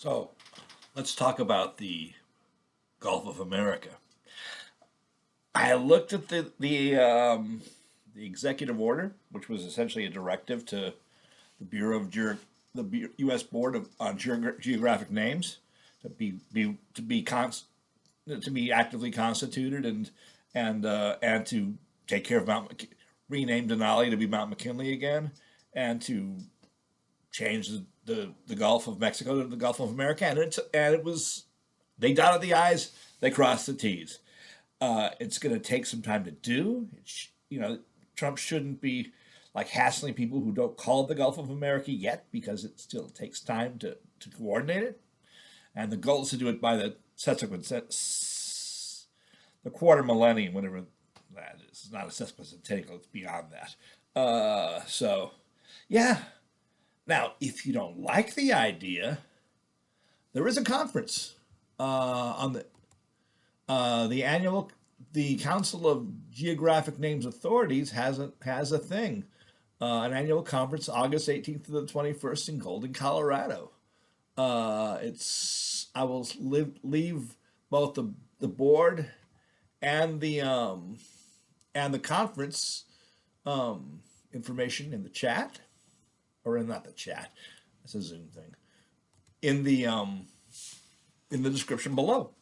So let's talk about the Gulf of America. I looked at the executive order, which was essentially a directive to the Bureau of U.S. Board on Geographic Names to be actively constituted and to take care of rename Denali to be Mount McKinley again, and to change the Gulf of Mexico to the Gulf of America, and it was, they dotted the I's, they crossed the T's. It's going to take some time to do. Trump shouldn't be like hassling people who don't call it the Gulf of America yet, because it still takes time to coordinate it. And the goal is to do it by the subsequent the quarter millennium, whatever that is. It's not a sesquicentennial, it's beyond that. Yeah. Now, if you don't like the idea, there is a conference on the Council of Geographic Names Authorities has a thing, an annual conference, August 18th to the 21st in Golden, Colorado. I will leave both the board and the conference information in the chat, or not the chat, it's a Zoom thing, in the description below.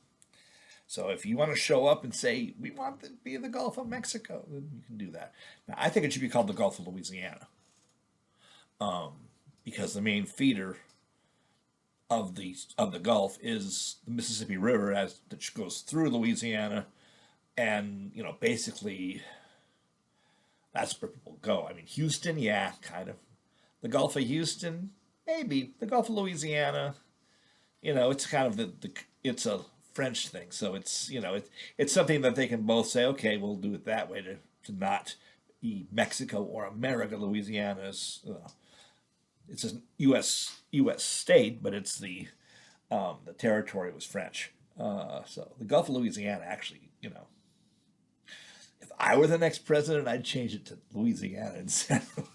So if you want to show up and say, we want to be in the Gulf of Mexico, then you can do that. Now, I think it should be called the Gulf of Louisiana, because the main feeder of the Gulf is the Mississippi River, that goes through Louisiana, and basically that's where people go. I mean, Houston, yeah, kind of. The Gulf of Houston, maybe. The Gulf of Louisiana, it's kind of it's a French thing, so it's it's something that they can both say, okay, we'll do it that way to not be Mexico or America. Louisiana is, it's a U.S. state, but it's the territory was French. So the Gulf of Louisiana, actually, if I were the next president, I'd change it to Louisiana instead of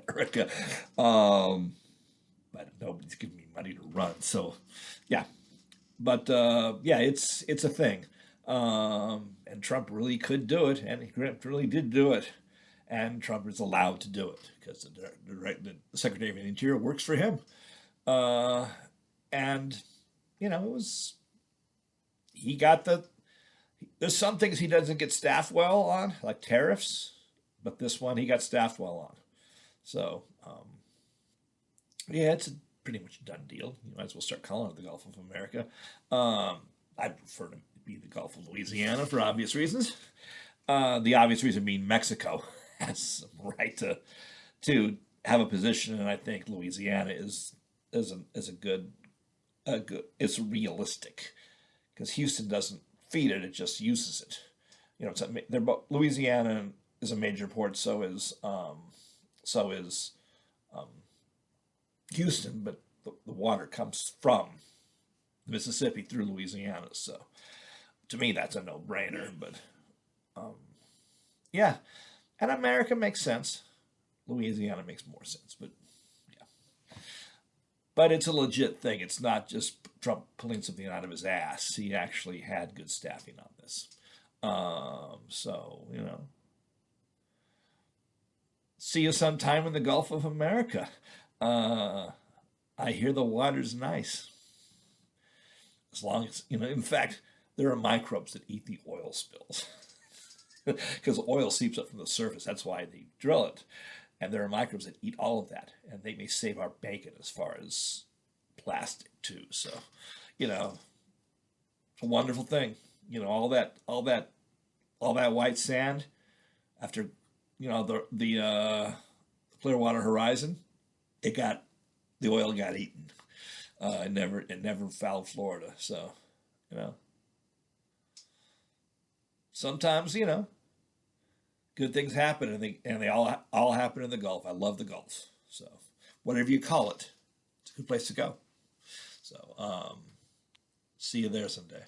America. But nobody's giving me money to run, so yeah. But yeah, it's a thing, and Trump really could do it, and he really did do it, and Trump is allowed to do it because the Secretary of the Interior works for him, and he got there's some things he doesn't get staffed well on, like tariffs, but this one he got staffed well on. So yeah, it's pretty much a done deal. You might as well start calling it the Gulf of America. I prefer to be the Gulf of Louisiana for obvious reasons. The obvious reason being Mexico has some right to have a position, and I think Louisiana is a good it's realistic, because Houston doesn't feed it; it just uses it. They're both, Louisiana is a major port, so is Houston, but the water comes from the Mississippi through Louisiana. So to me, that's a no-brainer. But yeah, and America makes sense. Louisiana makes more sense, but yeah. But it's a legit thing. It's not just Trump pulling something out of his ass. He actually had good staffing on this. So, see you sometime in the Gulf of America. I hear the water's nice. As long as, in fact, there are microbes that eat the oil spills. Because oil seeps up from the surface. That's why they drill it. And there are microbes that eat all of that. And they may save our bacon as far as plastic, too. So, it's a wonderful thing. All that white sand after, the Clearwater Horizon, the oil got eaten. It never fouled Florida. So, sometimes, good things happen, and they all happen in the Gulf. I love the Gulf. So whatever you call it, it's a good place to go. So see you there someday.